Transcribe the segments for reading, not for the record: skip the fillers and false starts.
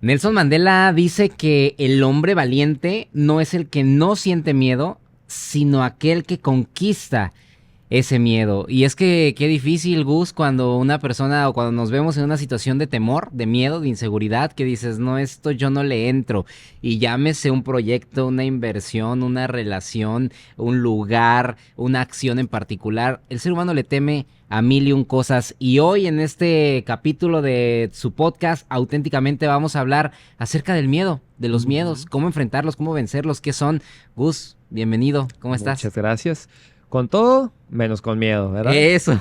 Nelson Mandela dice que el hombre valiente no es el que no siente miedo, sino aquel que conquista ese miedo. Y es que qué difícil, Gus, cuando una persona o cuando nos vemos en una situación de temor, de miedo, de inseguridad, que dices, no, esto yo no le entro. Y llámese un proyecto, una inversión, una relación, un lugar, una acción en particular. El ser humano le teme a mil y un cosas. Y hoy en este capítulo de su podcast, auténticamente vamos a hablar acerca del miedo, de los miedos, cómo enfrentarlos, cómo vencerlos, qué son. Gus, bienvenido, ¿cómo estás? Muchas gracias. Con todo, menos con miedo, ¿verdad? Eso.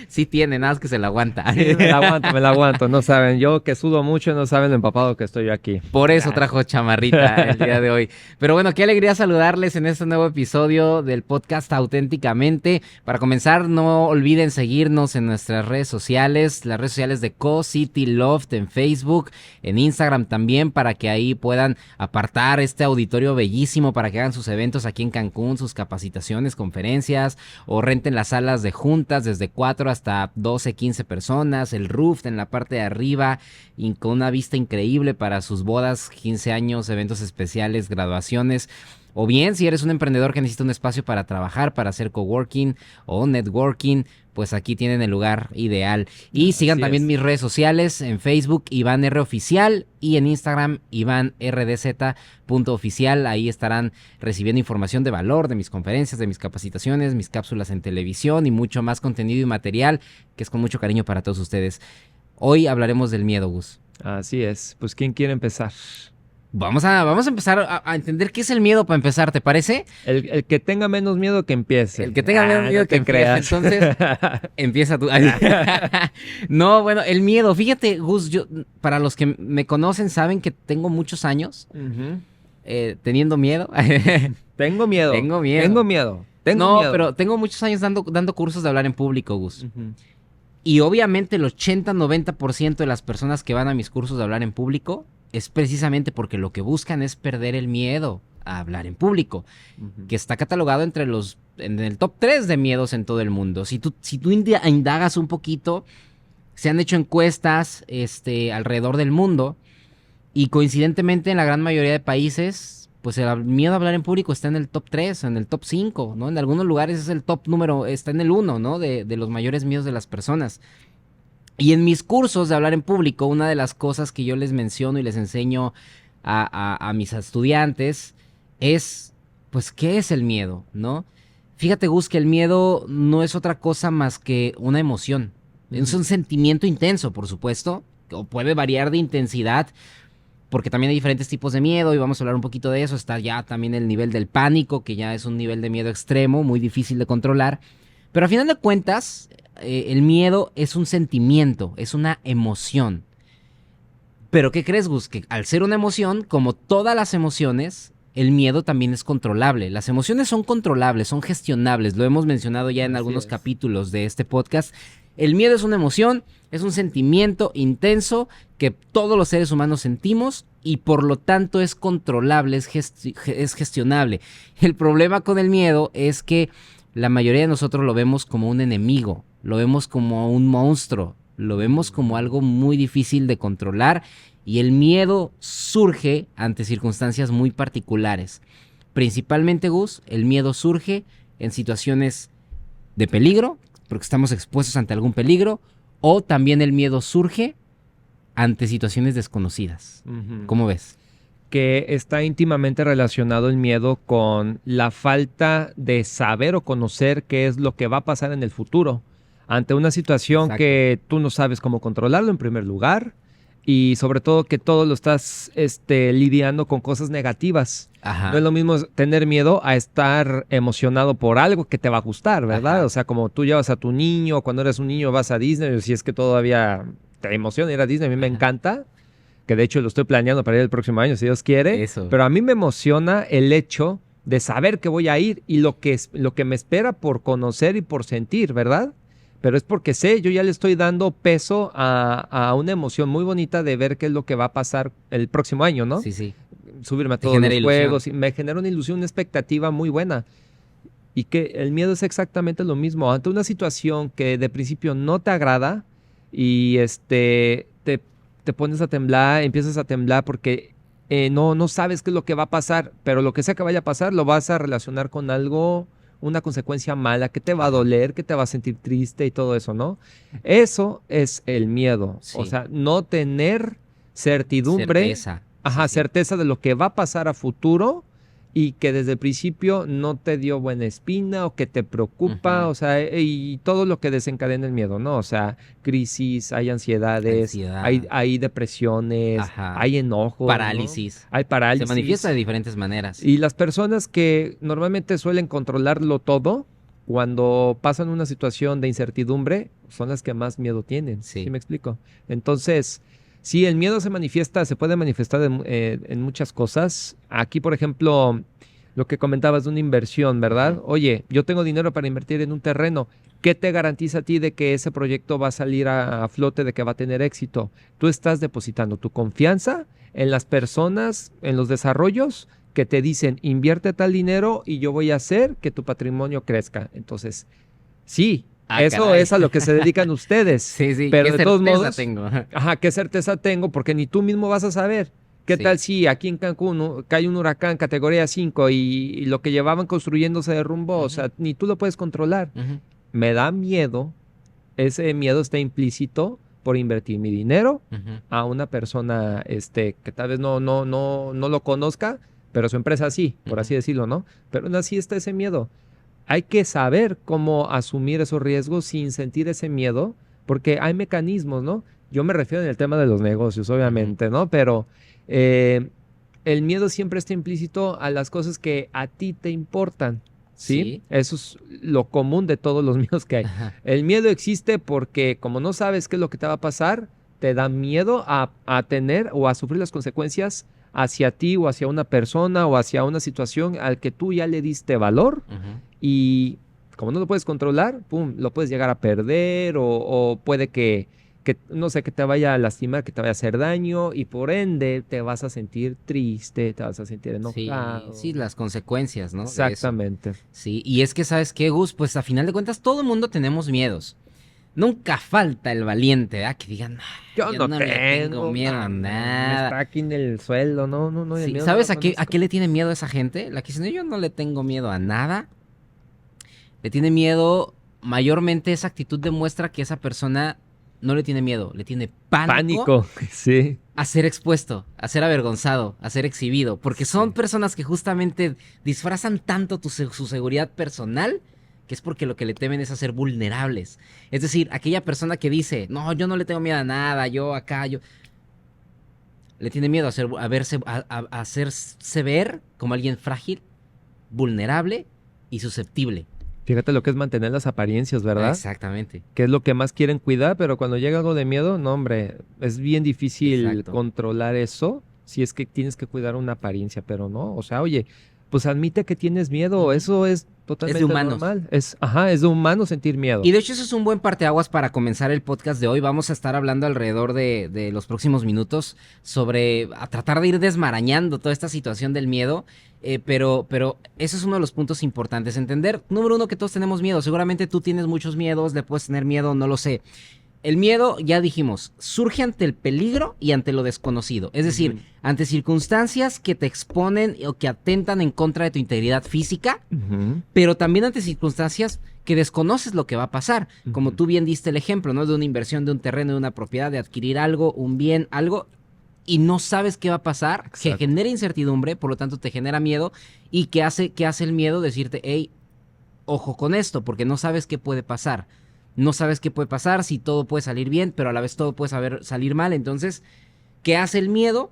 Sí tiene, nada más que se la aguanta. Sí, me la aguanto. No saben, yo que sudo mucho, no saben lo empapado que estoy yo aquí. Por eso trajo chamarrita el día de hoy. Pero bueno, qué alegría saludarles en este nuevo episodio del podcast Auténticamente. Para comenzar, no olviden seguirnos en nuestras redes sociales, las redes sociales de Co-City Loft en Facebook, en Instagram también, para que ahí puedan apartar este auditorio bellísimo para que hagan sus eventos aquí en Cancún, sus capacitaciones, conferencias, o renten las salas de juntas desde 4 hasta 12, 15 personas, el roof en la parte de arriba y con una vista increíble para sus bodas, 15 años, eventos especiales, graduaciones. O bien, si eres un emprendedor que necesita un espacio para trabajar, para hacer coworking o networking, pues aquí tienen el lugar ideal. Y sigan también mis redes sociales, en Facebook Iván R Oficial y en Instagram IvánRDZ.oficial. Ahí estarán recibiendo información de valor de mis conferencias, de mis capacitaciones, mis cápsulas en televisión y mucho más contenido y material que es con mucho cariño para todos ustedes. Hoy hablaremos del miedo, Gus. Así es. Pues, ¿quién quiere empezar? Vamos a empezar a entender qué es el miedo para empezar, ¿te parece? El que tenga menos miedo que empiece. El que tenga menos miedo no que te creas. empiece. Entonces, empieza tú. No, bueno, el miedo. Fíjate, Gus, yo, para los que me conocen saben que tengo muchos años teniendo miedo. Tengo miedo. Tengo miedo. Tengo miedo. Tengo No, miedo. pero tengo muchos años dando cursos de hablar en público, Gus. Y obviamente el 80-90% de las personas que van a mis cursos de hablar en público es precisamente porque lo que buscan es perder el miedo a hablar en público, que está catalogado en el top 3 de miedos en todo el mundo. Si tú indagas un poquito, se han hecho encuestas alrededor del mundo y coincidentemente en la gran mayoría de países, pues el miedo a hablar en público está en el top 3, en el top 5, ¿no? En algunos lugares es el top número, está en el 1, ¿no? De los mayores miedos de las personas. Y en mis cursos de hablar en público, una de las cosas que yo les menciono y les enseño a mis estudiantes es, pues, ¿qué es el miedo, no? Fíjate, Gus, que el miedo no es otra cosa más que una emoción. Es un sentimiento intenso, por supuesto, o puede variar de intensidad, porque también hay diferentes tipos de miedo y vamos a hablar un poquito de eso. Está ya también el nivel del pánico, que ya es un nivel de miedo extremo, muy difícil de controlar. Pero a final de cuentas, el miedo es un sentimiento, es una emoción. Pero ¿qué crees, Gus? Que al ser una emoción, como todas las emociones, el miedo también es controlable. Las emociones son controlables, son gestionables. Lo hemos mencionado ya en algunos capítulos de este podcast. El miedo es una emoción, es un sentimiento intenso que todos los seres humanos sentimos y por lo tanto es controlable, es gestionable. El problema con el miedo es que la mayoría de nosotros lo vemos como un enemigo, lo vemos como un monstruo, lo vemos como algo muy difícil de controlar y el miedo surge ante circunstancias muy particulares. Principalmente, Gus, el miedo surge en situaciones de peligro, porque estamos expuestos ante algún peligro, o también el miedo surge ante situaciones desconocidas. ¿Cómo ves? Que está íntimamente relacionado el miedo con la falta de saber o conocer qué es lo que va a pasar en el futuro ante una situación que tú no sabes cómo controlarlo en primer lugar y sobre todo que todo lo estás lidiando con cosas negativas. Ajá. No es lo mismo tener miedo a estar emocionado por algo que te va a gustar, ¿verdad? Ajá. O sea, como tú llevas a tu niño, cuando eres un niño vas a Disney, o si es que todavía te emociona ir a Disney, a mí me encanta. Que de hecho lo estoy planeando para ir el próximo año, si Dios quiere. Eso. Pero a mí me emociona el hecho de saber que voy a ir y lo que me espera por conocer y por sentir, ¿verdad? Pero es porque sé, yo ya le estoy dando peso a una emoción muy bonita de ver qué es lo que va a pasar el próximo año, ¿no? Sí, sí. Subirme a todos los juegos. Me genera una ilusión, una expectativa muy buena. Y que el miedo es exactamente lo mismo. Ante una situación que de principio no te agrada y te te pones a temblar, empiezas a temblar porque no sabes qué es lo que va a pasar, pero lo que sea que vaya a pasar lo vas a relacionar con algo, una consecuencia mala, que te va a doler, que te va a sentir triste y todo eso, ¿no? Eso es el miedo. Sí. O sea, no tener certidumbre, Certeza. Sí. certeza de lo que va a pasar a futuro y que desde el principio no te dio buena espina o que te preocupa, o sea, y todo lo que desencadena el miedo, ¿no? O sea, crisis, hay ansiedades, hay depresiones, hay enojo, parálisis. ¿no? Hay parálisis. Se manifiesta de diferentes maneras. Y las personas que normalmente suelen controlarlo todo, cuando pasan una situación de incertidumbre, son las que más miedo tienen. ¿Sí me explico? Entonces, sí, el miedo se puede manifestar en muchas cosas. Aquí, por ejemplo, lo que comentabas de una inversión, ¿verdad? Oye, yo tengo dinero para invertir en un terreno. ¿Qué te garantiza a ti de que ese proyecto va a salir a flote, de que va a tener éxito? Tú estás depositando tu confianza en las personas, en los desarrollos que te dicen, invierte tal dinero y yo voy a hacer que tu patrimonio crezca. Entonces, sí. Eso caray. Es a lo que se dedican ustedes. Sí, pero ¿qué de todos modos, tengo? ¿Qué certeza tengo? Porque ni tú mismo vas a saber. ¿Qué tal si aquí en Cancún cae un huracán categoría 5 y lo que llevaban construyendo se derrumbó? O sea, ni tú lo puedes controlar. Me da miedo, ese miedo está implícito por invertir mi dinero a una persona que tal vez no lo conozca, pero su empresa sí, por así decirlo, ¿no? Pero aún así está ese miedo. Hay que saber cómo asumir esos riesgos sin sentir ese miedo, porque hay mecanismos, ¿no? Yo me refiero en el tema de los negocios, obviamente, ¿no? Pero el miedo siempre está implícito a las cosas que a ti te importan, ¿sí? Eso es lo común de todos los miedos que hay. El miedo existe porque como no sabes qué es lo que te va a pasar, te da miedo a tener o a sufrir las consecuencias hacia ti o hacia una persona o hacia una situación al que tú ya le diste valor. Y como no lo puedes controlar, pum, lo puedes llegar a perder o puede que, no sé, que te vaya a lastimar, que te vaya a hacer daño y por ende te vas a sentir triste, te vas a sentir enojado. Sí, las consecuencias, ¿no? Exactamente. Sí, y es que, ¿sabes qué, Gus? Pues a final de cuentas todo el mundo tenemos miedos. Nunca falta el valiente, ¿verdad? Que digan, yo no le tengo miedo a nada. Está aquí en el suelo, no. Sí, ¿sabes a qué le tiene miedo a esa gente? La que dice, no, yo no le tengo miedo a nada. Le tiene miedo, mayormente esa actitud demuestra que esa persona no le tiene miedo, le tiene pánico. Sí. A ser expuesto, a ser avergonzado, a ser exhibido. Porque son personas que justamente disfrazan tanto su seguridad personal que es porque lo que le temen es a ser vulnerables. Es decir, aquella persona que dice, no, yo no le tengo miedo a nada, yo acá, yo... Le tiene miedo a hacerse ver como alguien frágil, vulnerable y susceptible. Fíjate lo que es mantener las apariencias, ¿verdad? Exactamente. Que es lo que más quieren cuidar, pero cuando llega algo de miedo, no, hombre, es bien difícil controlar eso si es que tienes que cuidar una apariencia, pero no, o sea, oye, pues admite que tienes miedo, eso es totalmente normal. Es de humano sentir miedo. Y de hecho eso es un buen parteaguas para comenzar el podcast de hoy. Vamos a estar hablando alrededor de los próximos minutos sobre a tratar de ir desmarañando toda esta situación del miedo. Pero eso es uno de los puntos importantes. Entender, número uno, que todos tenemos miedo. Seguramente tú tienes muchos miedos, le puedes tener miedo, no lo sé. El miedo, ya dijimos, surge ante el peligro y ante lo desconocido. Es decir, ante circunstancias que te exponen o que atentan en contra de tu integridad física, pero también ante circunstancias que desconoces lo que va a pasar. Como tú bien diste el ejemplo, ¿no? De una inversión, de un terreno, de una propiedad, de adquirir algo, un bien, algo, y no sabes qué va a pasar, que genera incertidumbre, por lo tanto te genera miedo, y que hace el miedo decirte, hey, ojo con esto, porque no sabes qué puede pasar. No sabes qué puede pasar, si todo puede salir bien, pero a la vez todo puede salir mal. Entonces, ¿qué hace el miedo?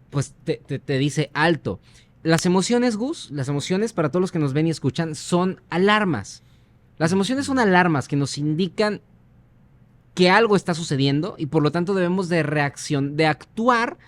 Pues te dice alto. Las emociones, Gus, las emociones para todos los que nos ven y escuchan son alarmas. Las emociones son alarmas que nos indican que algo está sucediendo y por lo tanto debemos de actuar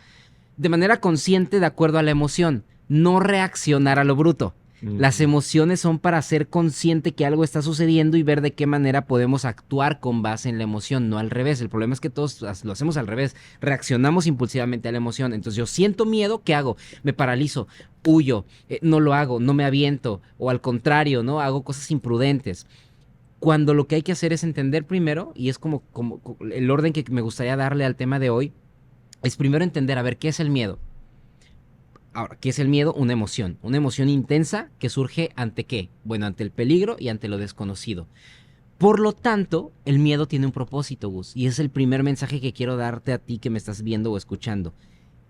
de manera consciente de acuerdo a la emoción, no reaccionar a lo bruto. Las emociones son para ser consciente que algo está sucediendo y ver de qué manera podemos actuar con base en la emoción, no al revés. El problema es que todos lo hacemos al revés, reaccionamos impulsivamente a la emoción. Entonces yo siento miedo, ¿qué hago? Me paralizo, huyo, no lo hago, no me aviento, o al contrario, ¿no? Hago cosas imprudentes. Cuando lo que hay que hacer es entender primero, y es como el orden que me gustaría darle al tema de hoy, es primero entender, a ver, ¿qué es el miedo? Ahora, ¿qué es el miedo? Una emoción intensa que surge ante ¿qué? Bueno, ante el peligro y ante lo desconocido. Por lo tanto, el miedo tiene un propósito, Gus, y es el primer mensaje que quiero darte a ti que me estás viendo o escuchando.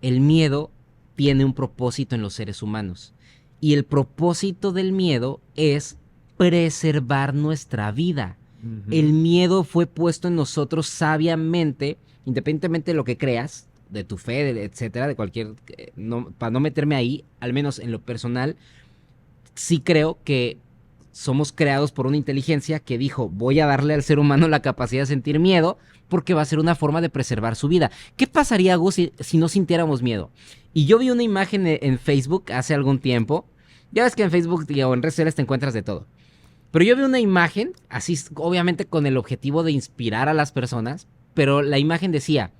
El miedo tiene un propósito en los seres humanos, y el propósito del miedo es preservar nuestra vida. El miedo fue puesto en nosotros sabiamente, independientemente de lo que creas, de tu fe, etcétera, de cualquier... para no meterme ahí, al menos en lo personal, sí creo que somos creados por una inteligencia que dijo, voy a darle al ser humano la capacidad de sentir miedo porque va a ser una forma de preservar su vida. ¿Qué pasaría, Gus, si no sintiéramos miedo? Y yo vi una imagen en Facebook hace algún tiempo. Ya ves que en Facebook o en redes sociales te encuentras de todo. Pero yo vi una imagen, así obviamente con el objetivo de inspirar a las personas, pero la imagen decía,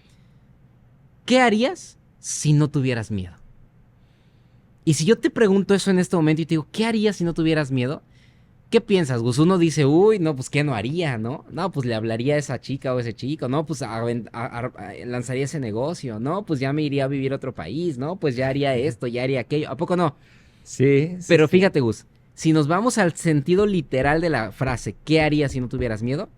¿qué harías si no tuvieras miedo? Y si yo te pregunto eso en este momento y te digo, ¿qué harías si no tuvieras miedo? ¿Qué piensas, Gus? Uno dice, uy, no, pues ¿qué no haría, no? No, pues le hablaría a esa chica o ese chico, no, pues lanzaría ese negocio, no, pues ya me iría a vivir a otro país, no, pues ya haría esto, ya haría aquello, ¿a poco no? Sí, sí. Pero sí. fíjate, Gus, si nos vamos al sentido literal de la frase, ¿qué harías si no tuvieras miedo?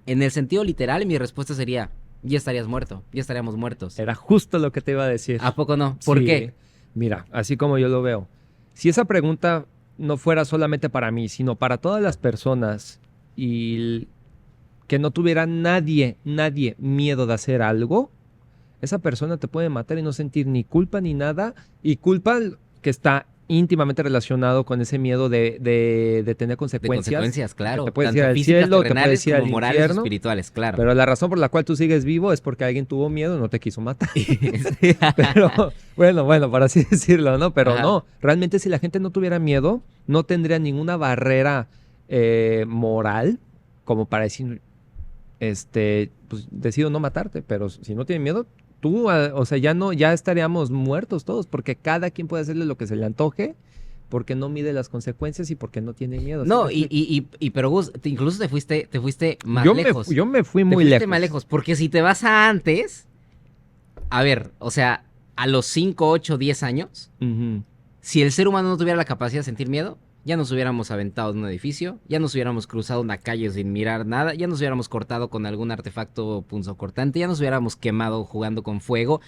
En el sentido literal, mi respuesta sería, ya estarías muerto, ya estaríamos muertos. Era justo lo que te iba a decir. ¿A poco no? ¿Por Sí. qué? Mira, así como yo lo veo. Si esa pregunta no fuera solamente para mí, sino para todas las personas y que no tuviera nadie miedo de hacer algo, esa persona te puede matar y no sentir ni culpa ni nada. Y culpa que está íntimamente relacionado con ese miedo de tener consecuencias. De consecuencias, claro. Te puedes Tanto ir al físicas, cielo, te terrenales, puedes ir como al morales o infierno. espirituales, claro. Pero la razón por la cual tú sigues vivo es porque alguien tuvo miedo y no te quiso matar. Pero, bueno, por así decirlo, ¿no? Pero Ajá. no, realmente si la gente no tuviera miedo, no tendría ninguna barrera moral como para decir, pues decido no matarte, pero si no tiene miedo, tú, o sea, ya estaríamos muertos todos, porque cada quien puede hacerle lo que se le antoje, porque no mide las consecuencias y porque no tiene miedo. No, ¿Sí? pero Gus, incluso te fuiste más yo lejos. yo me fui Te muy fuiste lejos. más lejos, porque si te vas a antes, a ver, o sea, a los 5, 8, 10 años, Ujú. si el ser humano no tuviera la capacidad de sentir miedo, ya nos hubiéramos aventado de un edificio, ya nos hubiéramos cruzado una calle sin mirar nada, ya nos hubiéramos cortado con algún artefacto punzocortante, ya nos hubiéramos quemado jugando con fuego.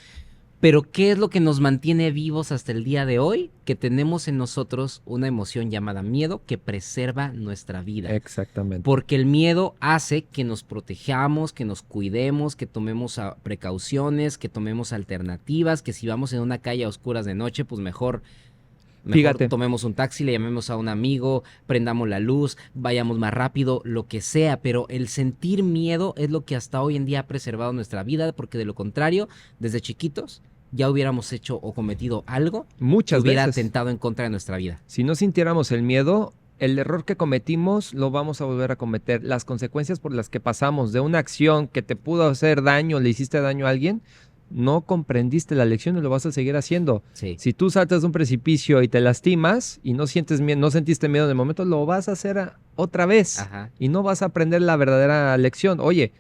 Pero ¿qué es lo que nos mantiene vivos hasta el día de hoy? Que tenemos en nosotros una emoción llamada miedo que preserva nuestra vida. Exactamente. Porque el miedo hace que nos protejamos, que nos cuidemos, que tomemos precauciones, que tomemos alternativas, que si vamos en una calle a oscuras de noche, pues mejor Fíjate. tomemos un taxi, le llamemos a un amigo, prendamos la luz, vayamos más rápido, lo que sea. Pero el sentir miedo es lo que hasta hoy en día ha preservado nuestra vida, porque de lo contrario, desde chiquitos ya hubiéramos hecho o cometido algo Muchas que hubiera veces. atentado en contra de nuestra vida. Si no sintiéramos el miedo, el error que cometimos lo vamos a volver a cometer. Las consecuencias por las que pasamos de una acción que te pudo hacer daño, le hiciste daño a alguien, no comprendiste la lección y lo vas a seguir haciendo. Sí. Si tú saltas de un precipicio y te lastimas y no sentiste miedo en el momento, lo vas a hacer otra vez. Ajá. Y no vas a aprender la verdadera lección. Oye,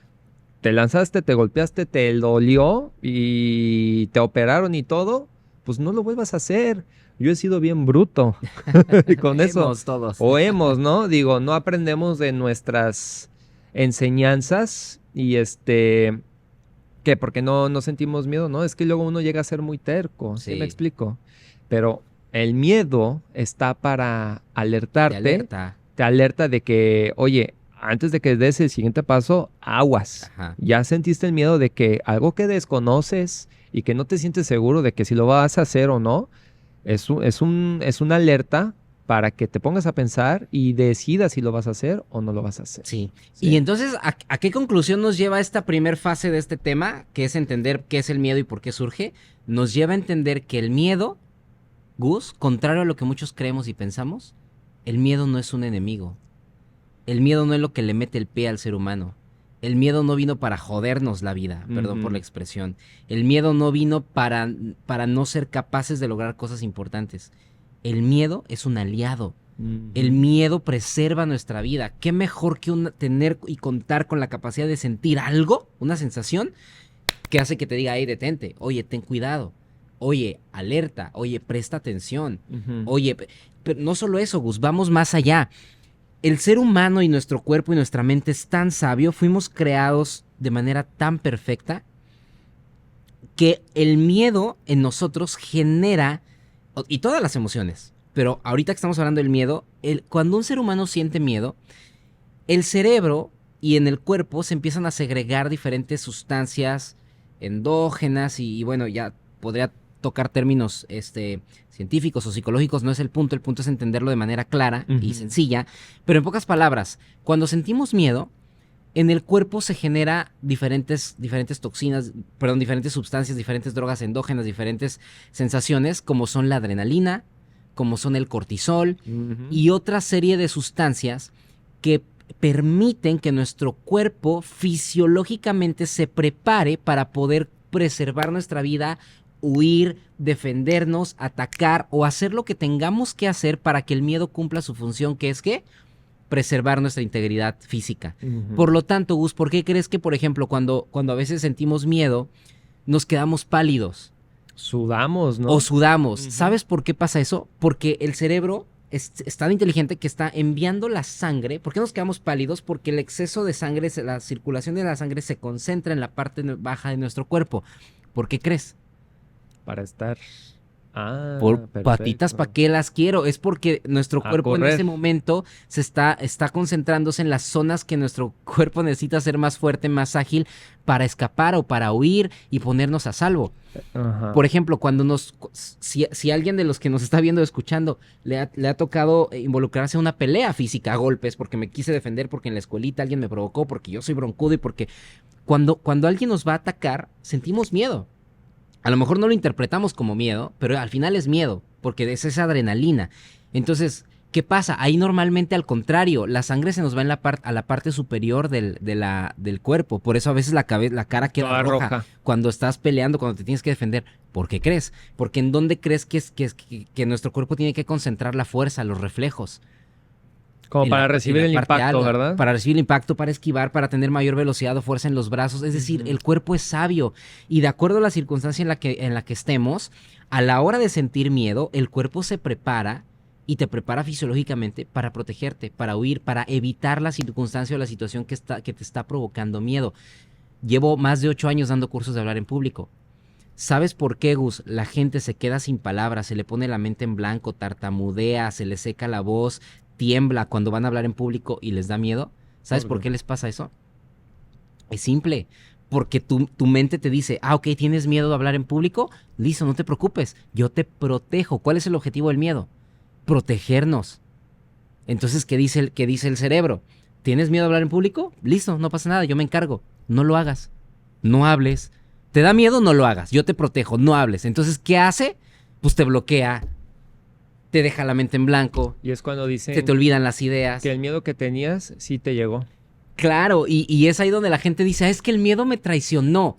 te lanzaste, te golpeaste, te dolió y te operaron y todo, pues no lo vuelvas a hacer. Yo he sido bien bruto con eso. Todos. O hemos, ¿no? Digo, no aprendemos de nuestras enseñanzas y ¿qué? Porque no sentimos miedo, ¿no? Es que luego uno llega a ser muy terco, ¿sí Sí. me explico? Pero el miedo está para alertarte, te alerta de que, oye, antes de que des el siguiente paso, aguas. Ajá. Ya sentiste el miedo de que algo que desconoces y que no te sientes seguro de que si lo vas a hacer o no, es una alerta para que te pongas a pensar y decidas si lo vas a hacer o no lo vas a hacer. Sí. Sí. Y entonces, ¿a qué conclusión nos lleva esta primer fase de este tema? Que es entender qué es el miedo y por qué surge. Nos lleva a entender que el miedo, Gus, contrario a lo que muchos creemos y pensamos, el miedo no es un enemigo. El miedo no es lo que le mete el pie al ser humano. El miedo no vino para jodernos la vida, perdón por la expresión. El miedo no vino para no ser capaces de lograr cosas importantes. El miedo es un aliado. El miedo preserva nuestra vida. ¿Qué mejor que tener y contar con la capacidad de sentir algo, una sensación, ¿Qué hace que te diga, hey, detente? Oye, ten cuidado. Oye, alerta. Oye, presta atención. Oye, pero no solo eso, Gus, vamos más allá. El ser humano y nuestro cuerpo y nuestra mente es tan sabio, fuimos creados de manera tan perfecta que el miedo en nosotros genera, y todas las emociones, pero ahorita que estamos hablando del miedo, cuando un ser humano siente miedo, el cerebro y en el cuerpo se empiezan a segregar diferentes sustancias endógenas y bueno, ya podría tocar términos científicos o psicológicos, no es el punto es entenderlo de manera clara y sencilla, pero en pocas palabras, cuando sentimos miedo, en el cuerpo se genera diferentes toxinas, diferentes sustancias, diferentes drogas endógenas, diferentes sensaciones, como son la adrenalina, como son el cortisol y otra serie de sustancias que permiten que nuestro cuerpo fisiológicamente se prepare para poder preservar nuestra vida, huir, defendernos, atacar o hacer lo que tengamos que hacer para que el miedo cumpla su función, que es ¿qué? Preservar nuestra integridad física. Por lo tanto, Gus, ¿por qué crees que, por ejemplo, cuando a veces sentimos miedo, nos quedamos pálidos? Sudamos, ¿no? O sudamos. ¿Sabes por qué pasa eso? Porque el cerebro es tan inteligente que está enviando la sangre. ¿Por qué nos quedamos pálidos? Porque el exceso de sangre, la circulación de la sangre se concentra en la parte baja de nuestro cuerpo. ¿Por qué crees? Para estar... Por patitas, ¿para qué las quiero? Es porque nuestro cuerpo en ese momento está concentrándose en las zonas que nuestro cuerpo necesita ser más fuerte, más ágil para escapar o para huir y ponernos a salvo. Por ejemplo, cuando si alguien de los que nos está viendo o escuchando le ha tocado involucrarse en una pelea física a golpes porque me quise defender, porque en la escuelita alguien me provocó, porque yo soy broncudo y porque cuando alguien nos va a atacar, sentimos miedo. A lo mejor no lo interpretamos como miedo, pero al final es miedo, porque es esa adrenalina. Entonces, ¿qué pasa? Ahí normalmente al contrario, la sangre se nos va a la parte superior del cuerpo. Por eso a veces la cara queda roja cuando estás peleando, cuando te tienes que defender. ¿Por qué crees? Porque ¿en dónde crees que nuestro cuerpo tiene que concentrar la fuerza, los reflejos? Como para recibir el impacto, alta, ¿verdad? Para recibir el impacto, para esquivar, para tener mayor velocidad o fuerza en los brazos. Es decir, el cuerpo es sabio. Y de acuerdo a la circunstancia en la que estemos, a la hora de sentir miedo, el cuerpo se prepara y te prepara fisiológicamente para protegerte, para huir, para evitar la circunstancia o la situación que te está provocando miedo. Llevo más de 8 años dando cursos de hablar en público. ¿Sabes por qué, Gus? La gente se queda sin palabras, se le pone la mente en blanco, tartamudea, se le seca la voz, tiembla cuando van a hablar en público y les da miedo. ¿Sabes por qué les pasa eso? Es simple, porque tu mente te dice, ok, ¿tienes miedo de hablar en público? Listo, no te preocupes, yo te protejo. ¿Cuál es el objetivo del miedo? Protegernos. Entonces, ¿qué dice el cerebro? ¿Tienes miedo de hablar en público? Listo, no pasa nada, yo me encargo. No lo hagas, no hables. ¿Te da miedo? No lo hagas, yo te protejo, no hables. Entonces, ¿qué hace? Pues te bloquea, te deja la mente en blanco. Y es cuando dicen... Se te olvidan las ideas. Que el miedo que tenías sí te llegó. Claro, y es ahí donde la gente dice, es que el miedo me traicionó.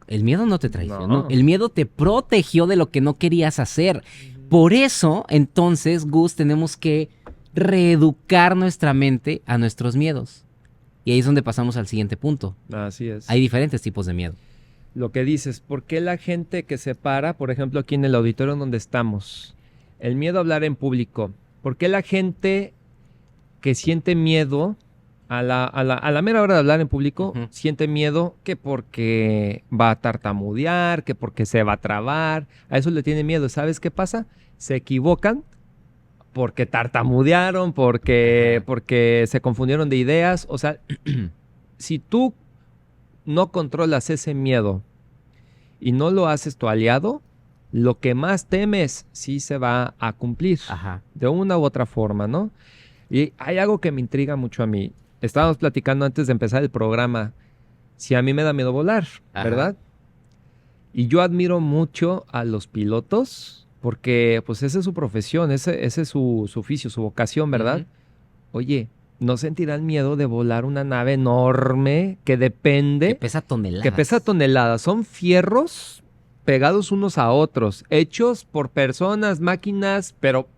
El miedo no te traicionó. No. El miedo te protegió de lo que no querías hacer. Por eso, entonces, Gus, tenemos que reeducar nuestra mente a nuestros miedos. Y ahí es donde pasamos al siguiente punto. Así es. Hay diferentes tipos de miedo. Lo que dices, ¿por qué la gente que se para, por ejemplo, aquí en el auditorio donde estamos... El miedo a hablar en público. ¿Por qué la gente que siente miedo a la mera hora de hablar en público siente miedo que porque va a tartamudear, que porque se va a trabar? A eso le tiene miedo. ¿Sabes qué pasa? Se equivocan porque tartamudearon, porque se confundieron de ideas. O sea, si tú no controlas ese miedo y no lo haces tu aliado, lo que más temes sí se va a cumplir. De una u otra forma, ¿no? Y hay algo que me intriga mucho a mí. Estábamos platicando antes de empezar el programa. Si a mí me da miedo volar, ¿verdad? Y yo admiro mucho a los pilotos porque pues esa es su profesión, ese es su oficio, su vocación, ¿verdad? Oye, ¿no sentirán miedo de volar una nave enorme que depende? Que pesa toneladas. Que pesa toneladas. Son fierros pegados unos a otros, hechos por personas, máquinas, pero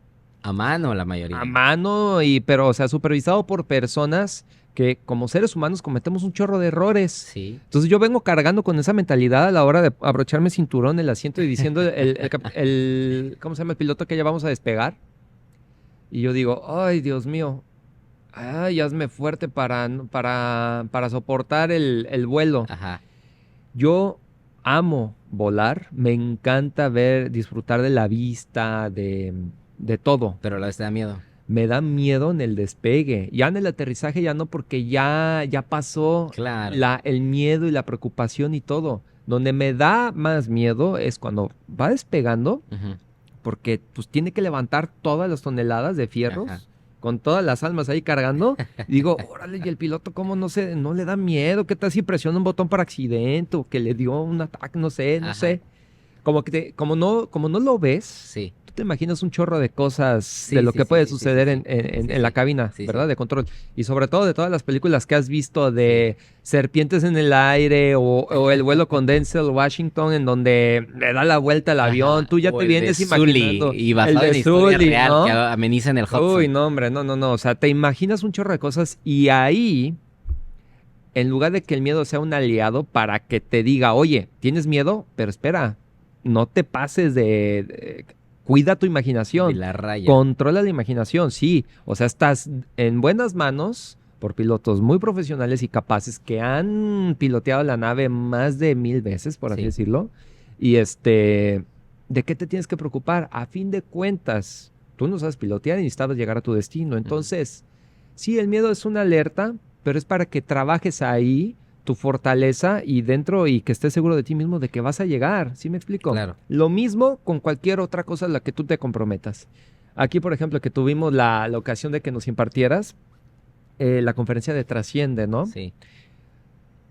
A mano la mayoría. A mano, pero, o sea, supervisado por personas que como seres humanos cometemos un chorro de errores. Sí. Entonces yo vengo cargando con esa mentalidad a la hora de abrocharme el cinturón, el asiento y diciendo ¿cómo se llama el piloto que ya vamos a despegar? Y yo digo, ay, Dios mío, ay, hazme fuerte para soportar el vuelo. Ajá. Yo amo volar, me encanta disfrutar de la vista, de todo. Pero a la vez te da miedo. Me da miedo en el despegue. Ya en el aterrizaje ya no, porque ya pasó Claro. el miedo y la preocupación y todo. Donde me da más miedo es cuando va despegando, Ujú. porque pues tiene que levantar todas las toneladas de fierros, Ajá. con todas las almas ahí cargando. Y digo, órale, y el piloto, ¿cómo no le da miedo? ¿Qué tal si presiona un botón para accidente o que le dio un ataque? No Ajá. sé. Como no lo ves, Sí. tú te imaginas un chorro de cosas Sí, de lo sí, que sí, puede sí, suceder sí, sí. en la cabina, Sí, ¿verdad? sí. De control. Y sobre todo de todas las películas que has visto de serpientes en el aire o el vuelo con Denzel Washington en donde le da la vuelta al avión. Ajá. Tú ya O te el de vienes Sully, imaginando. y El basado en de historia Sully, real ¿no? que ameniza en el Hudson. Uy, no, hombre, no. O sea, te imaginas un chorro de cosas y ahí, en lugar de que el miedo sea un aliado para que te diga, oye, ¿tienes miedo? Pero espera, no te pases cuida tu De imaginación. la raya. Controla la imaginación, sí. O sea, estás en buenas manos por pilotos muy profesionales y capaces que han piloteado la nave más de 1000 veces, por así Sí. decirlo. Y ¿de qué te tienes que preocupar? A fin de cuentas, tú no sabes pilotear y necesitas llegar a tu destino. Entonces, sí, el miedo es una alerta, pero es para que trabajes ahí tu fortaleza y que estés seguro de ti mismo de que vas a llegar. ¿Sí me explico? Claro. Lo mismo con cualquier otra cosa en la que tú te comprometas. Aquí, por ejemplo, que tuvimos la ocasión de que nos impartieras la conferencia de Trasciende, ¿no? Sí.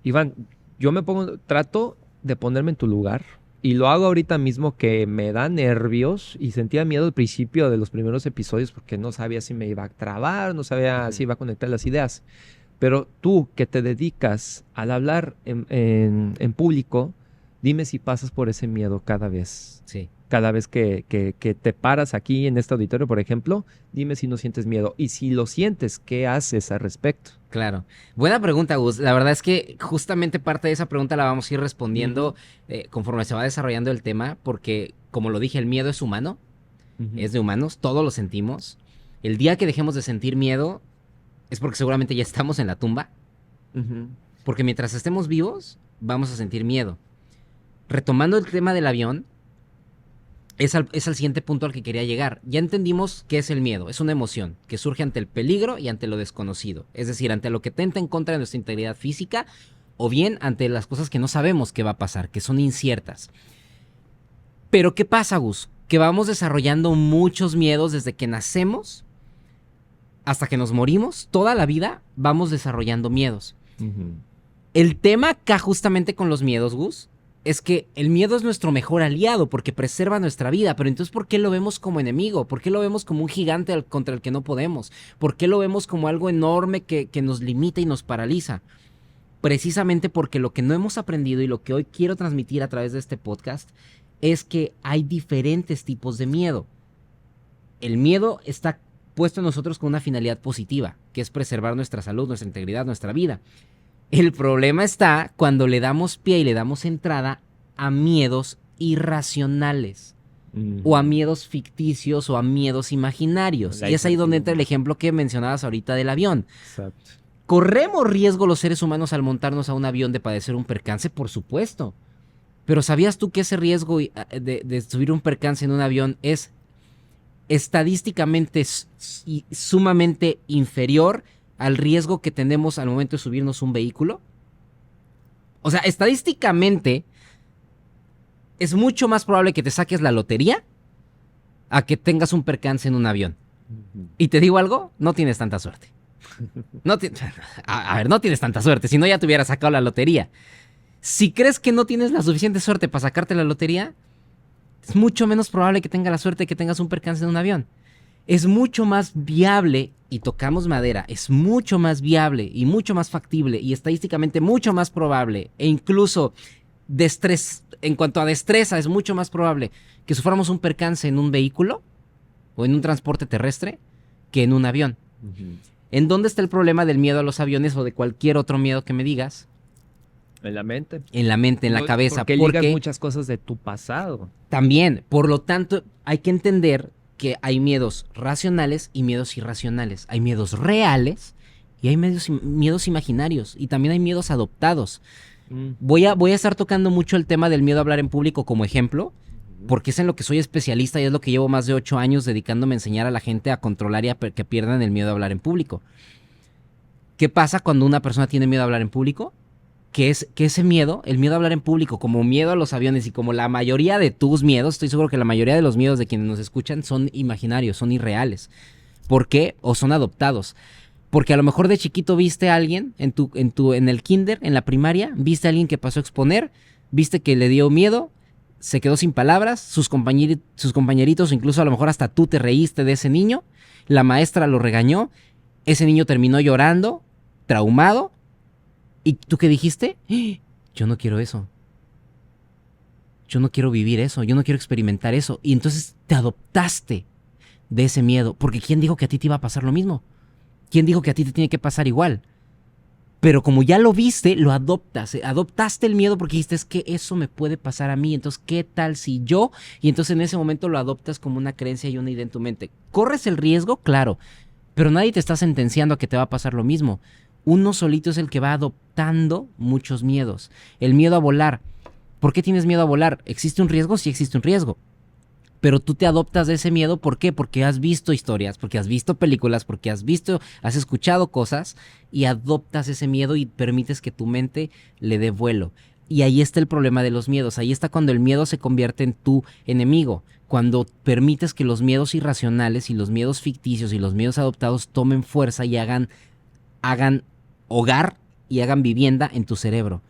Iván, trato de ponerme en tu lugar y lo hago ahorita mismo, que me da nervios y sentía miedo al principio de los primeros episodios porque no sabía si me iba a trabar, no sabía si iba a conectar las ideas. Pero tú, que te dedicas al hablar en público, dime si pasas por ese miedo cada vez. Sí. Cada vez que te paras aquí en este auditorio, por ejemplo, dime si no sientes miedo. Y si lo sientes, ¿qué haces al respecto? Claro. Buena pregunta, Gus. La verdad es que justamente parte de esa pregunta la vamos a ir respondiendo conforme se va desarrollando el tema, porque, como lo dije, el miedo es humano, es de humanos, todos lo sentimos. El día que dejemos de sentir miedo es porque seguramente ya estamos en la tumba, porque mientras estemos vivos vamos a sentir miedo. Retomando el tema del avión, es al siguiente punto al que quería llegar. Ya entendimos qué es el miedo. Es una emoción que surge ante el peligro y ante lo desconocido. Es decir, ante lo que tenta en contra de nuestra integridad física, o bien ante las cosas que no sabemos qué va a pasar, que son inciertas. Pero ¿qué pasa, Gus? Que vamos desarrollando muchos miedos desde que nacemos hasta que nos morimos. Toda la vida vamos desarrollando miedos. El tema acá justamente con los miedos, Gus, es que el miedo es nuestro mejor aliado porque preserva nuestra vida, pero entonces ¿por qué lo vemos como enemigo? ¿Por qué lo vemos como un gigante contra el que no podemos? ¿Por qué lo vemos como algo enorme que nos limita y nos paraliza? Precisamente porque lo que no hemos aprendido y lo que hoy quiero transmitir a través de este podcast es que hay diferentes tipos de miedo. El miedo está puesto en nosotros con una finalidad positiva, que es preservar nuestra salud, nuestra integridad, nuestra vida. El problema está cuando le damos pie y le damos entrada a miedos irracionales o a miedos ficticios o a miedos imaginarios. Y es ahí donde entra el ejemplo que mencionabas ahorita del avión. Exacto. ¿Corremos riesgo los seres humanos al montarnos a un avión de padecer un percance? Por supuesto. Pero ¿sabías tú que ese riesgo de subir un percance en un avión es estadísticamente sumamente inferior al riesgo que tenemos al momento de subirnos un vehículo? O sea, estadísticamente es mucho más probable que te saques la lotería a que tengas un percance en un avión. Y te digo algo, no tienes tanta suerte. No tienes tanta suerte, si no ya te hubieras sacado la lotería. Si crees que no tienes la suficiente suerte para sacarte la lotería, es mucho menos probable que tengas la suerte de que tengas un percance en un avión. Es mucho más viable, y tocamos madera, es mucho más viable y mucho más factible y estadísticamente mucho más probable, e incluso en cuanto a destreza es mucho más probable que suframos un percance en un vehículo o en un transporte terrestre que en un avión. ¿En dónde está el problema del miedo a los aviones o de cualquier otro miedo que me digas? En la mente. En la mente, en la cabeza. Porque ligas muchas cosas de tu pasado. También, por lo tanto, hay que entender que hay miedos racionales y miedos irracionales. Hay miedos reales y hay miedos imaginarios. Y también hay miedos adoptados. Voy a estar tocando mucho el tema del miedo a hablar en público como ejemplo, porque es en lo que soy especialista y es lo que llevo más de 8 años dedicándome a enseñar a la gente a controlar y a que pierdan el miedo a hablar en público. ¿Qué pasa cuando una persona tiene miedo a hablar en público? Que ese miedo, el miedo a hablar en público, como miedo a los aviones y como la mayoría de tus miedos, estoy seguro que la mayoría de los miedos de quienes nos escuchan son imaginarios, son irreales. ¿Por qué? O son adoptados. Porque a lo mejor de chiquito viste a alguien en el kinder, en la primaria, viste a alguien que pasó a exponer, viste que le dio miedo, se quedó sin palabras, sus compañeritos, incluso a lo mejor hasta tú te reíste de ese niño, la maestra lo regañó, ese niño terminó llorando, traumado. ¿Y tú qué dijiste? Yo no quiero eso. Yo no quiero vivir eso. Yo no quiero experimentar eso. Y entonces te adoptaste de ese miedo. Porque ¿quién dijo que a ti te iba a pasar lo mismo? ¿Quién dijo que a ti te tiene que pasar igual? Pero como ya lo viste, lo adoptas. Adoptaste el miedo porque dijiste, es que eso me puede pasar a mí. Entonces, ¿qué tal si yo? Y entonces en ese momento lo adoptas como una creencia y una idea en tu mente. ¿Corres el riesgo? Claro. Pero nadie te está sentenciando a que te va a pasar lo mismo. Uno solito es el que va adoptando muchos miedos. El miedo a volar. ¿Por qué tienes miedo a volar? ¿Existe un riesgo? Sí existe un riesgo. Pero tú te adoptas de ese miedo. ¿Por qué? Porque has visto historias, porque has visto películas, porque has escuchado cosas y adoptas ese miedo y permites que tu mente le dé vuelo. Y ahí está el problema de los miedos. Ahí está cuando el miedo se convierte en tu enemigo. Cuando permites que los miedos irracionales y los miedos ficticios y los miedos adoptados tomen fuerza y hagan hogar y hagan vivienda en tu cerebro.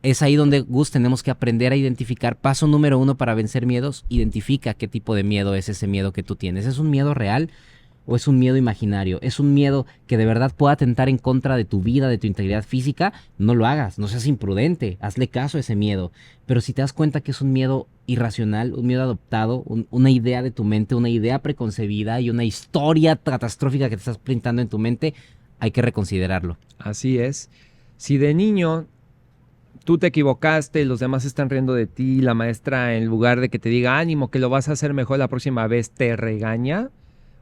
Es ahí donde, Gus, tenemos que aprender a identificar. Paso número 1 para vencer miedos: identifica qué tipo de miedo es ese miedo que tú tienes. ¿Es un miedo real o es un miedo imaginario? ¿Es un miedo que de verdad pueda atentar en contra de tu vida, de tu integridad física? No lo hagas, no seas imprudente, hazle caso a ese miedo. Pero si te das cuenta que es un miedo irracional, un miedo adoptado, una idea de tu mente, una idea preconcebida y una historia catastrófica que te estás pintando en tu mente, hay que reconsiderarlo. Así es. Si de niño tú te equivocaste, los demás están riendo de ti, la maestra en lugar de que te diga ánimo, que lo vas a hacer mejor la próxima vez, te regaña,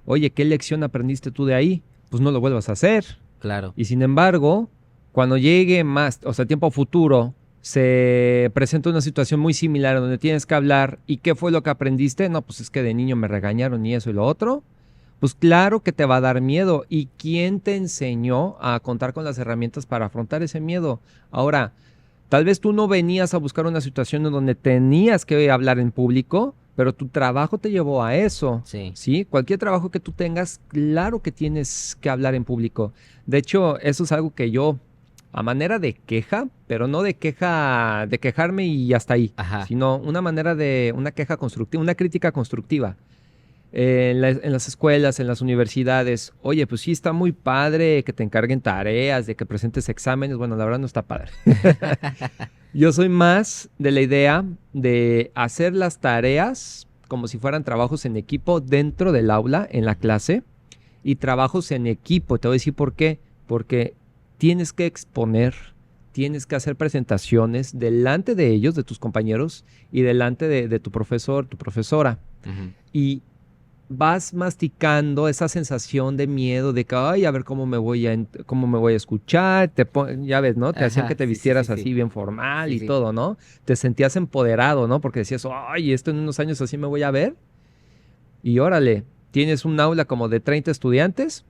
oye, ¿qué lección aprendiste tú de ahí? Pues no lo vuelvas a hacer. Claro. Y sin embargo, cuando llegue más, o sea, tiempo futuro, se presenta una situación muy similar donde tienes que hablar, ¿y qué fue lo que aprendiste? No, pues es que de niño me regañaron y eso y lo otro. Pues claro que te va a dar miedo. ¿Y quién te enseñó a contar con las herramientas para afrontar ese miedo? Ahora, tal vez tú no venías a buscar una situación en donde tenías que hablar en público, pero tu trabajo te llevó a eso. Sí. Cualquier trabajo que tú tengas, claro que tienes que hablar en público. De hecho, eso es algo que yo, a manera de queja, pero no de queja, de quejarme y hasta ahí, sino una queja constructiva, una crítica constructiva. En las escuelas, en las universidades, oye, pues sí está muy padre que te encarguen tareas, de que presentes exámenes. Bueno, la verdad no está padre. Yo soy más de la idea de hacer las tareas como si fueran trabajos en equipo dentro del aula, en la clase, y trabajos en equipo. Te voy a decir por qué. Porque tienes que exponer, tienes que hacer presentaciones delante de ellos, de tus compañeros, y delante de tu profesor, tu profesora. Y vas masticando esa sensación de miedo de que, ay, a ver cómo me voy a escuchar. Ya ves, ¿no? Te hacían que te vistieras así bien formal y todo, ¿no? Te sentías empoderado, ¿no? Porque decías, ay, esto en unos años así me voy a ver. Y órale, tienes un aula como de 30 estudiantes,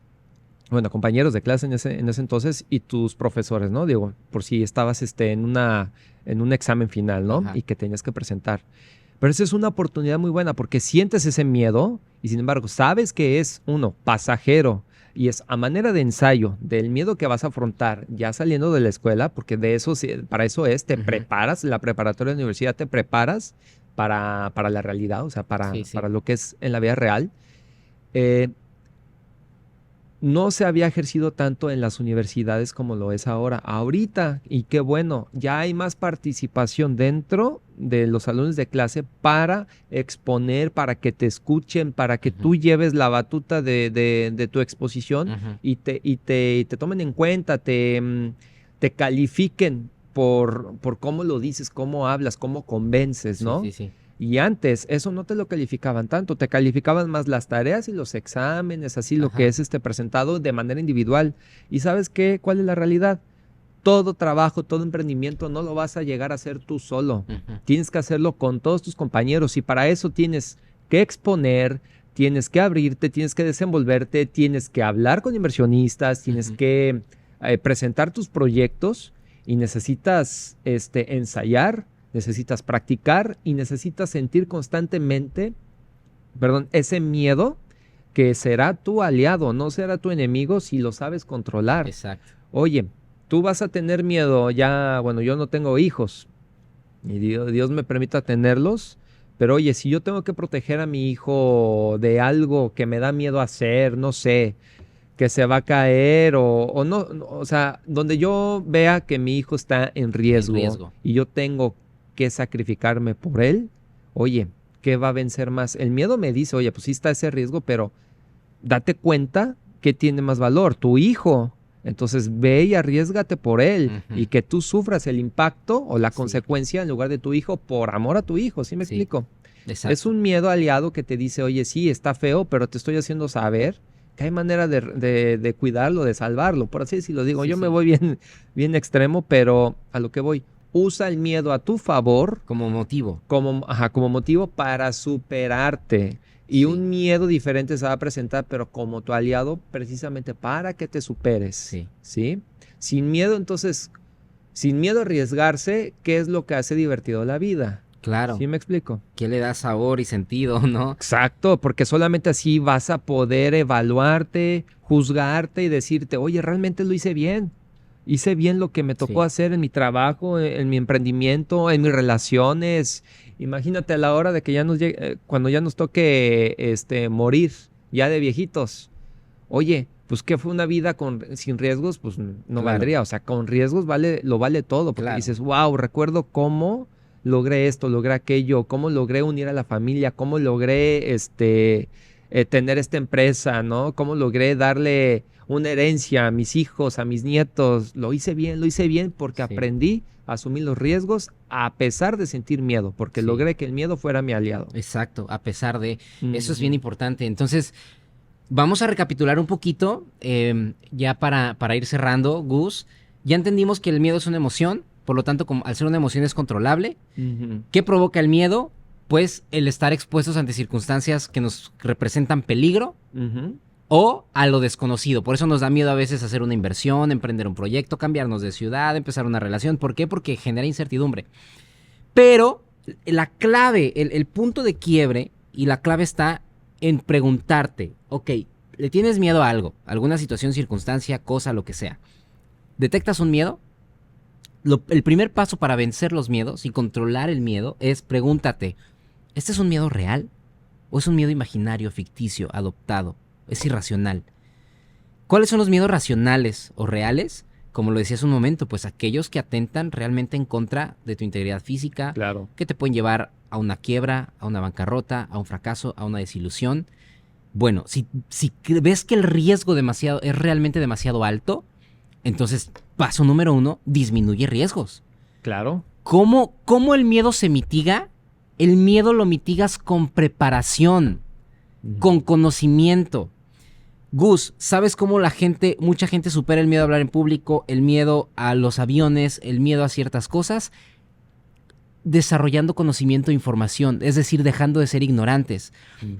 bueno, compañeros de clase en ese entonces, y tus profesores, ¿no? Digo, por si estabas en un examen final, ¿no? Y que tenías que presentar. Pero esa es una oportunidad muy buena porque sientes ese miedo y sin embargo sabes que es, pasajero, y es a manera de ensayo del miedo que vas a afrontar ya saliendo de la escuela, porque para eso te preparas, la preparatoria de la universidad te preparas para la realidad, o sea, para lo que es en la vida real. no se había ejercido tanto en las universidades como lo es ahora. Ahorita, y qué bueno, ya hay más participación dentro de los salones de clase para exponer, para que te escuchen, para que tú lleves la batuta de tu exposición y te tomen en cuenta, te califiquen por cómo lo dices, cómo hablas, cómo convences, ¿no? Sí, sí, sí. Y antes eso no te lo calificaban tanto, te calificaban más las tareas y los exámenes, así lo que es presentado de manera individual. ¿Y sabes qué? ¿Cuál es la realidad? Todo trabajo, todo emprendimiento no lo vas a llegar a hacer tú solo. Tienes que hacerlo con todos tus compañeros y para eso tienes que exponer, tienes que abrirte, tienes que desenvolverte, tienes que hablar con inversionistas, tienes que presentar tus proyectos y necesitas ensayar. Necesitas practicar y necesitas sentir constantemente, ese miedo que será tu aliado, no será tu enemigo si lo sabes controlar. Exacto. Oye, tú vas a tener miedo ya, bueno, yo no tengo hijos y Dios me permita tenerlos, pero oye, si yo tengo que proteger a mi hijo de algo que me da miedo hacer, no sé, que se va a caer o no, o sea, donde yo vea que mi hijo está en riesgo. Y yo tengo que sacrificarme por él, oye, ¿qué va a vencer más? El miedo me dice, oye, pues sí está ese riesgo, pero date cuenta que tiene más valor, tu hijo. Entonces ve y arriésgate por él y que tú sufras el impacto o la consecuencia en lugar de tu hijo por amor a tu hijo, ¿sí me explico? Exacto. Es un miedo aliado que te dice, oye, sí, está feo, pero te estoy haciendo saber que hay manera de cuidarlo, de salvarlo, por así decirlo. Digo, yo me voy bien extremo, pero a lo que voy. Usa el miedo a tu favor. Como motivo. Como motivo para superarte. Y un miedo diferente se va a presentar, pero como tu aliado, precisamente para que te superes. ¿Sí? Sin miedo, entonces, sin miedo a arriesgarse, ¿qué es lo que hace divertido la vida? Claro. ¿Sí me explico? ¿Qué le da sabor y sentido, no? Exacto, porque solamente así vas a poder evaluarte, juzgarte y decirte, oye, realmente lo hice bien. Hice bien lo que me tocó hacer en mi trabajo, en mi emprendimiento, en mis relaciones. Imagínate a la hora de que ya nos llegue, cuando ya nos toque morir, ya de viejitos. Oye, pues ¿qué fue una vida sin riesgos? Pues no valdría. O sea, con riesgos lo vale todo. Porque dices, wow, recuerdo cómo logré esto, logré aquello, cómo logré unir a la familia, cómo logré tener esta empresa, ¿no? Cómo logré darle una herencia a mis hijos, a mis nietos. Lo hice bien porque aprendí a asumir los riesgos a pesar de sentir miedo, porque logré que el miedo fuera mi aliado. Exacto, a pesar de... Eso es bien importante. Entonces, vamos a recapitular un poquito, ya para ir cerrando, Gus. Ya entendimos que el miedo es una emoción, por lo tanto, al ser una emoción es controlable. ¿Qué provoca el miedo? Pues el estar expuestos ante circunstancias que nos representan peligro o a lo desconocido. Por eso nos da miedo a veces hacer una inversión, emprender un proyecto, cambiarnos de ciudad, empezar una relación. ¿Por qué? Porque genera incertidumbre. Pero la clave, el punto de quiebre y la clave está en preguntarte, ok, ¿le tienes miedo a algo? ¿Alguna situación, circunstancia, cosa, lo que sea? ¿Detectas un miedo? El primer paso para vencer los miedos y controlar el miedo es pregúntate, ¿este es un miedo real? ¿O es un miedo imaginario, ficticio, adoptado? Es irracional. ¿Cuáles son los miedos racionales o reales? Como lo decía hace un momento, pues aquellos que atentan realmente en contra de tu integridad física, que te pueden llevar a una quiebra, a una bancarrota, a un fracaso, a una desilusión. Bueno, si ves que el riesgo es realmente demasiado alto, entonces, paso número 1, disminuye riesgos. Claro. ¿Cómo el miedo se mitiga? El miedo lo mitigas con preparación, con conocimiento. Gus, ¿sabes cómo mucha gente supera el miedo a hablar en público, el miedo a los aviones, el miedo a ciertas cosas? Desarrollando conocimiento e información, es decir, dejando de ser ignorantes.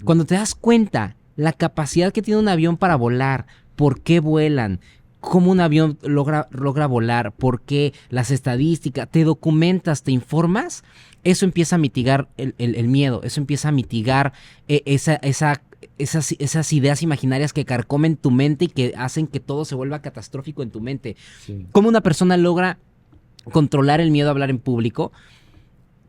Cuando te das cuenta la capacidad que tiene un avión para volar, por qué vuelan, cómo un avión logra volar, por qué, las estadísticas, te documentas, te informas, eso empieza a mitigar el miedo, eso empieza a mitigar esas ideas imaginarias que carcomen tu mente y que hacen que todo se vuelva catastrófico en tu mente. ¿Cómo una persona logra controlar el miedo a hablar en público?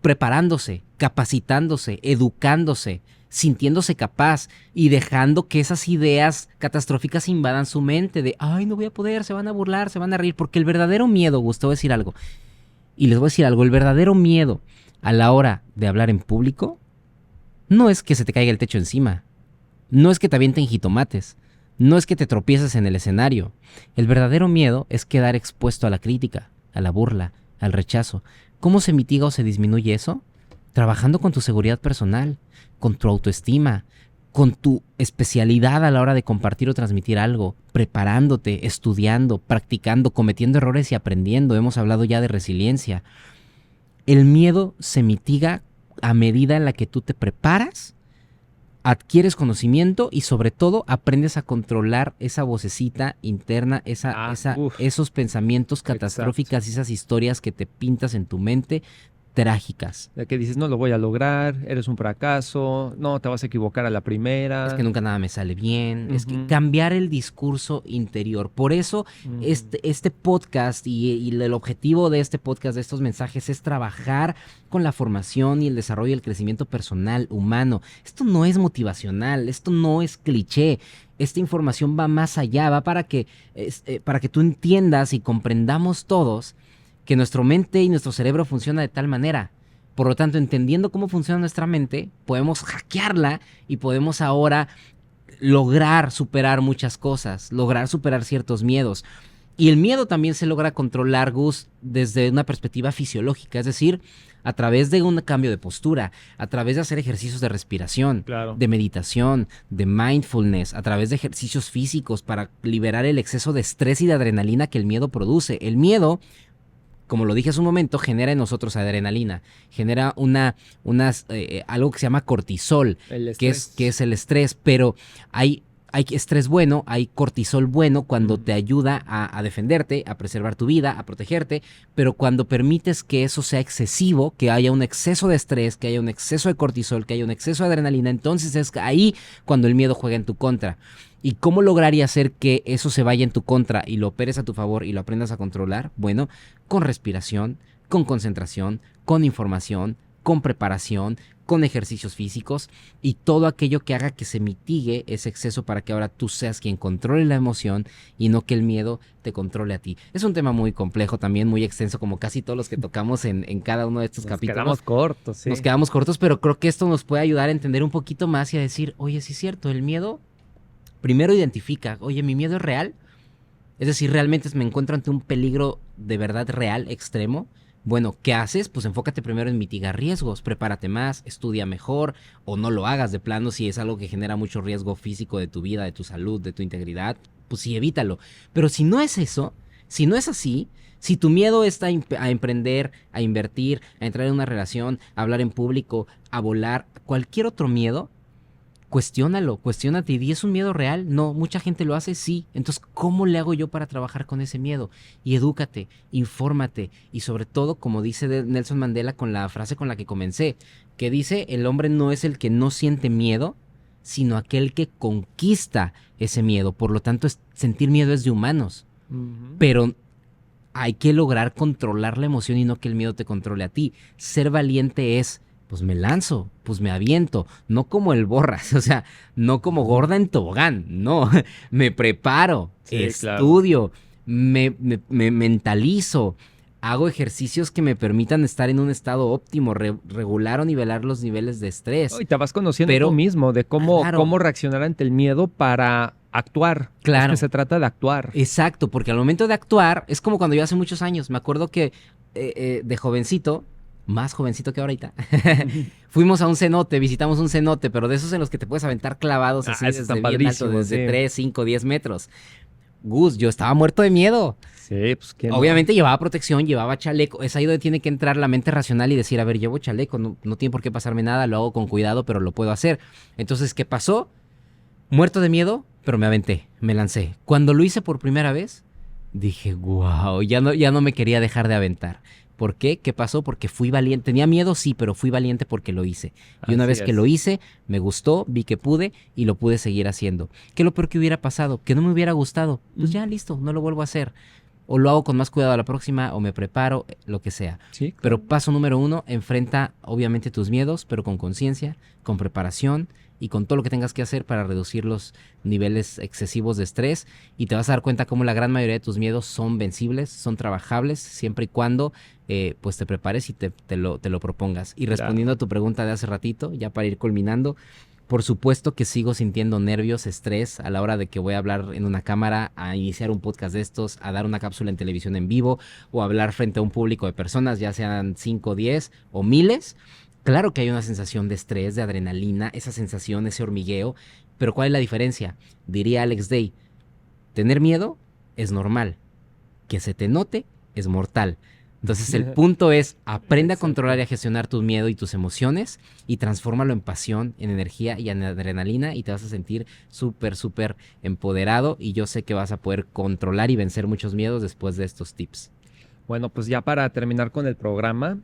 Preparándose, capacitándose, educándose, sintiéndose capaz y dejando que esas ideas catastróficas invadan su mente de, ay, no voy a poder, se van a burlar, se van a reír, porque el verdadero miedo, Gustavo, voy a decir algo, y les voy a decir algo, el verdadero miedo a la hora de hablar en público no es que se te caiga el techo encima, no es que te avienten jitomates, no es que te tropieces en el escenario. El verdadero miedo es quedar expuesto a la crítica, a la burla, al rechazo. ¿Cómo se mitiga o se disminuye eso? Trabajando con tu seguridad personal, con tu autoestima, con tu especialidad a la hora de compartir o transmitir algo, preparándote, estudiando, practicando, cometiendo errores y aprendiendo. Hemos hablado ya de resiliencia. El miedo se mitiga a medida en la que tú te preparas, adquieres conocimiento y sobre todo aprendes a controlar esa vocecita interna, esos pensamientos catastróficos y esas historias que te pintas en tu mente trágicas. De que dices, no lo voy a lograr, eres un fracaso, no, te vas a equivocar a la primera. Es que nunca nada me sale bien. Es que cambiar el discurso interior. Por eso este podcast y el objetivo de este podcast, de estos mensajes, es trabajar con la formación y el desarrollo y el crecimiento personal, humano. Esto no es motivacional, esto no es cliché. Esta información va más allá, va para que tú entiendas y comprendamos todos que nuestra mente y nuestro cerebro funciona de tal manera. Por lo tanto, entendiendo cómo funciona nuestra mente, podemos hackearla y podemos ahora lograr superar muchas cosas, lograr superar ciertos miedos. Y el miedo también se logra controlar, Gus, desde una perspectiva fisiológica, es decir, a través de un cambio de postura, a través de hacer ejercicios de respiración, de meditación, de mindfulness, a través de ejercicios físicos para liberar el exceso de estrés y de adrenalina que el miedo produce. El miedo, como lo dije hace un momento, genera en nosotros adrenalina, genera algo que se llama cortisol, que es el estrés, pero hay estrés bueno, hay cortisol bueno cuando te ayuda a defenderte, a preservar tu vida, a protegerte, pero cuando permites que eso sea excesivo, que haya un exceso de estrés, que haya un exceso de cortisol, que haya un exceso de adrenalina, entonces es ahí cuando el miedo juega en tu contra. ¿Y cómo lograr y hacer que eso se vaya en tu contra y lo operes a tu favor y lo aprendas a controlar? Bueno, con respiración, con concentración, con información, con preparación, con ejercicios físicos y todo aquello que haga que se mitigue ese exceso para que ahora tú seas quien controle la emoción y no que el miedo te controle a ti. Es un tema muy complejo, también muy extenso, como casi todos los que tocamos en cada uno de estos capítulos. Nos quedamos cortos, sí. Nos quedamos cortos, pero creo que esto nos puede ayudar a entender un poquito más y a decir, oye, sí es cierto, el miedo primero identifica, oye, ¿mi miedo es real? Es decir, ¿realmente me encuentro ante un peligro de verdad real, extremo? Bueno, ¿qué haces? Pues enfócate primero en mitigar riesgos, prepárate más, estudia mejor o no lo hagas de plano si es algo que genera mucho riesgo físico de tu vida, de tu salud, de tu integridad, pues sí, evítalo. Pero si no es eso, si no es así, si tu miedo está a emprender, a invertir, a entrar en una relación, a hablar en público, a volar, cualquier otro miedo, cuestiónate y di, ¿es un miedo real? No, mucha gente lo hace, sí. Entonces, ¿cómo le hago yo para trabajar con ese miedo? Y edúcate, infórmate y sobre todo, como dice Nelson Mandela con la frase con la que comencé, que dice, el hombre no es el que no siente miedo, sino aquel que conquista ese miedo. Por lo tanto, sentir miedo es de humanos. Pero hay que lograr controlar la emoción y no que el miedo te controle a ti. Ser valiente es, pues me lanzo, pues me aviento, no como el Borras, o sea, no como gorda en tobogán, no, me preparo, estudio, claro. me mentalizo, hago ejercicios que me permitan estar en un estado óptimo, regular o nivelar los niveles de estrés. Y te vas conociendo tú mismo de cómo reaccionar ante el miedo para actuar. Claro. Es que se trata de actuar. Exacto, porque al momento de actuar, es como cuando yo hace muchos años, me acuerdo que de jovencito, más jovencito que ahorita, fuimos a un cenote, visitamos un cenote, pero de esos en los que te puedes aventar clavados así desde bien alto, desde 3, 5, 10 metros. Gus, yo estaba muerto de miedo. Sí, pues ¿quién obviamente no? Llevaba protección, llevaba chaleco. Es ahí donde tiene que entrar la mente racional y decir, a ver, llevo chaleco, no tiene por qué pasarme nada, lo hago con cuidado, pero lo puedo hacer. Entonces, ¿qué pasó? Muerto de miedo, pero me aventé, me lancé. Cuando lo hice por primera vez, dije, wow, ya no me quería dejar de aventar. ¿Por qué? ¿Qué pasó? Porque fui valiente. Tenía miedo, sí, pero fui valiente porque lo hice. Y una vez que lo hice, me gustó, vi que pude y lo pude seguir haciendo. ¿Qué es lo peor que hubiera pasado? Que no me hubiera gustado. Pues ya, listo, no lo vuelvo a hacer. o lo hago con más cuidado a la próxima, o me preparo, lo que sea. Sí, claro. Pero paso número 1, enfrenta obviamente tus miedos, pero con conciencia, con preparación y con todo lo que tengas que hacer para reducir los niveles excesivos de estrés, y te vas a dar cuenta cómo la gran mayoría de tus miedos son vencibles, son trabajables, siempre y cuando pues te prepares y te lo propongas. Y respondiendo a tu pregunta de hace ratito, ya para ir culminando, por supuesto que sigo sintiendo nervios, estrés a la hora de que voy a hablar en una cámara, a iniciar un podcast de estos, a dar una cápsula en televisión en vivo o a hablar frente a un público de personas, ya sean 5, 10 o miles. Claro que hay una sensación de estrés, de adrenalina, esa sensación, ese hormigueo, pero ¿cuál es la diferencia? Diría Alex Day, tener miedo es normal, que se te note es mortal. Entonces el punto es, aprende a controlar y a gestionar tu miedo y tus emociones y transfórmalo en pasión, en energía y en adrenalina, y te vas a sentir súper, súper empoderado, y yo sé que vas a poder controlar y vencer muchos miedos después de estos tips. Bueno, pues ya para terminar con el programa,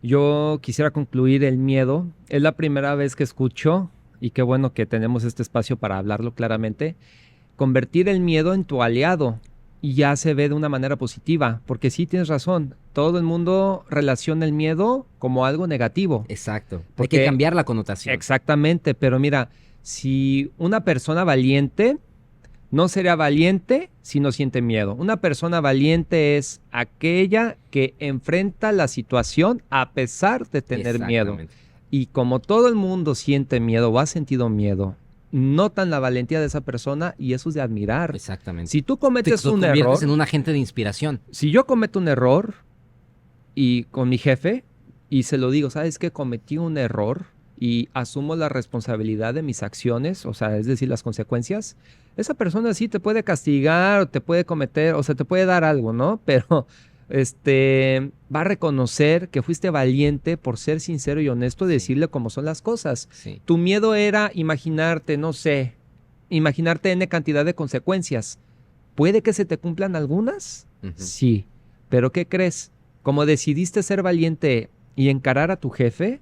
yo quisiera concluir el miedo. Es la primera vez que escucho, y qué bueno que tenemos este espacio para hablarlo claramente, convertir el miedo en tu aliado. Y ya se ve de una manera positiva, porque sí tienes razón, todo el mundo relaciona el miedo como algo negativo. Exacto, Porque, hay que cambiar la connotación. Exactamente, pero mira, si una persona valiente no sería valiente si no siente miedo. Una persona valiente es aquella que enfrenta la situación a pesar de tener miedo. Y como todo el mundo siente miedo o ha sentido miedo, notan la valentía de esa persona, y eso es de admirar. Exactamente. Si tú cometes un error... Te conviertes en un agente de inspiración. Si yo cometo un error y con mi jefe y se lo digo, ¿sabes qué? Cometí un error y asumo la responsabilidad de mis acciones, o sea, es decir, las consecuencias, esa persona sí te puede castigar o te puede cometer, o sea, te puede dar algo, ¿no? Pero va a reconocer que fuiste valiente por ser sincero y honesto, decirle cómo son las cosas. Sí. Tu miedo era imaginarte, no sé, imaginarte N cantidad de consecuencias. ¿Puede que se te cumplan algunas? Sí. ¿Pero qué crees? Como decidiste ser valiente y encarar a tu jefe,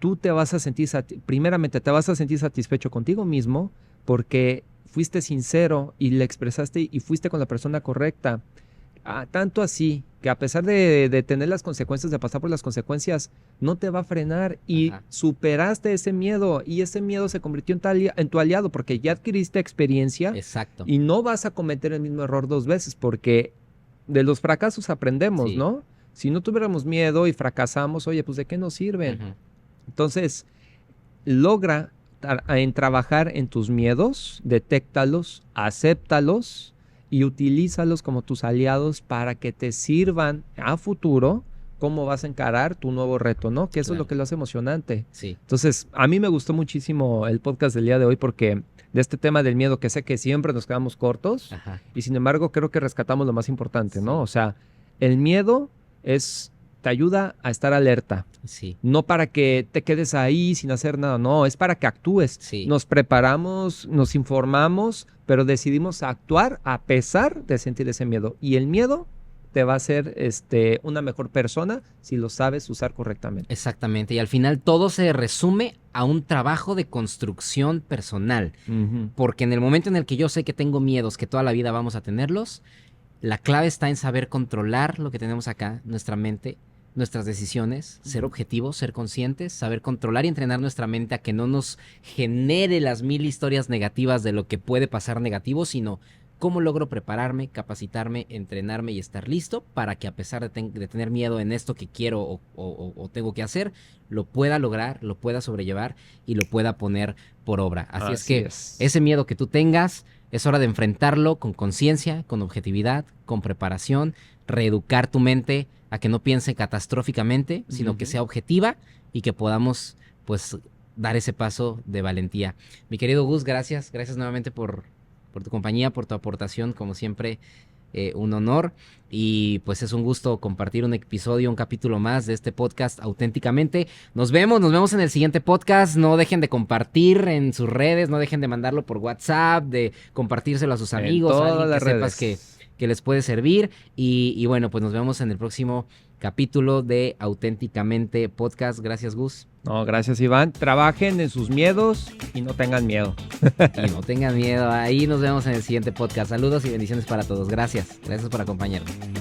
tú te vas a sentir, primeramente te vas a sentir satisfecho contigo mismo porque fuiste sincero y le expresaste y fuiste con la persona correcta. Tanto así que a pesar de tener las consecuencias, de pasar por las consecuencias, no te va a frenar y superaste ese miedo, y ese miedo se convirtió en tu aliado porque ya adquiriste experiencia. Exacto. Y no vas a cometer el mismo error 2 veces porque de los fracasos aprendemos, ¿no? Si no tuviéramos miedo y fracasamos, oye, pues ¿de qué nos sirven? Entonces, logra en trabajar en tus miedos, detéctalos, acéptalos y utilízalos como tus aliados para que te sirvan a futuro cómo vas a encarar tu nuevo reto, ¿no? Que eso es lo que lo hace emocionante. Sí. Entonces, a mí me gustó muchísimo el podcast del día de hoy porque de este tema del miedo, que sé que siempre nos quedamos cortos, y sin embargo creo que rescatamos lo más importante, ¿no? O sea, el miedo te ayuda a estar alerta. Sí. No para que te quedes ahí sin hacer nada, no, es para que actúes. Sí. Nos preparamos, nos informamos, pero decidimos actuar a pesar de sentir ese miedo. Y el miedo te va a hacer una mejor persona si lo sabes usar correctamente. Exactamente. Y al final todo se resume a un trabajo de construcción personal. Porque en el momento en el que yo sé que tengo miedos, que toda la vida vamos a tenerlos, la clave está en saber controlar lo que tenemos acá, nuestra mente, nuestras decisiones, ser objetivos, ser conscientes, saber controlar y entrenar nuestra mente a que no nos genere las 1000 historias negativas de lo que puede pasar negativo, sino cómo logro prepararme, capacitarme, entrenarme y estar listo para que, a pesar de tener miedo en esto que quiero o tengo que hacer, lo pueda lograr, lo pueda sobrellevar y lo pueda poner por obra. Así es que ese miedo que tú tengas, es hora de enfrentarlo con conciencia, con objetividad, con preparación, reeducar tu mente a que no piense catastróficamente, sino que sea objetiva y que podamos, pues, dar ese paso de valentía. Mi querido Gus, gracias nuevamente por tu compañía, por tu aportación, como siempre, un honor, y pues es un gusto compartir un episodio, un capítulo más de este podcast Auténticamente. Nos vemos en el siguiente podcast. No dejen de compartir en sus redes, no dejen de mandarlo por WhatsApp, de compartírselo a sus amigos, a alguien que sepas que les puede servir, y bueno, pues nos vemos en el próximo capítulo de Auténticamente Podcast. Gracias, Gus. No, gracias, Iván. Trabajen en sus miedos y no tengan miedo. Y no tengan miedo. Ahí nos vemos en el siguiente podcast. Saludos y bendiciones para todos. Gracias. Gracias por acompañarnos.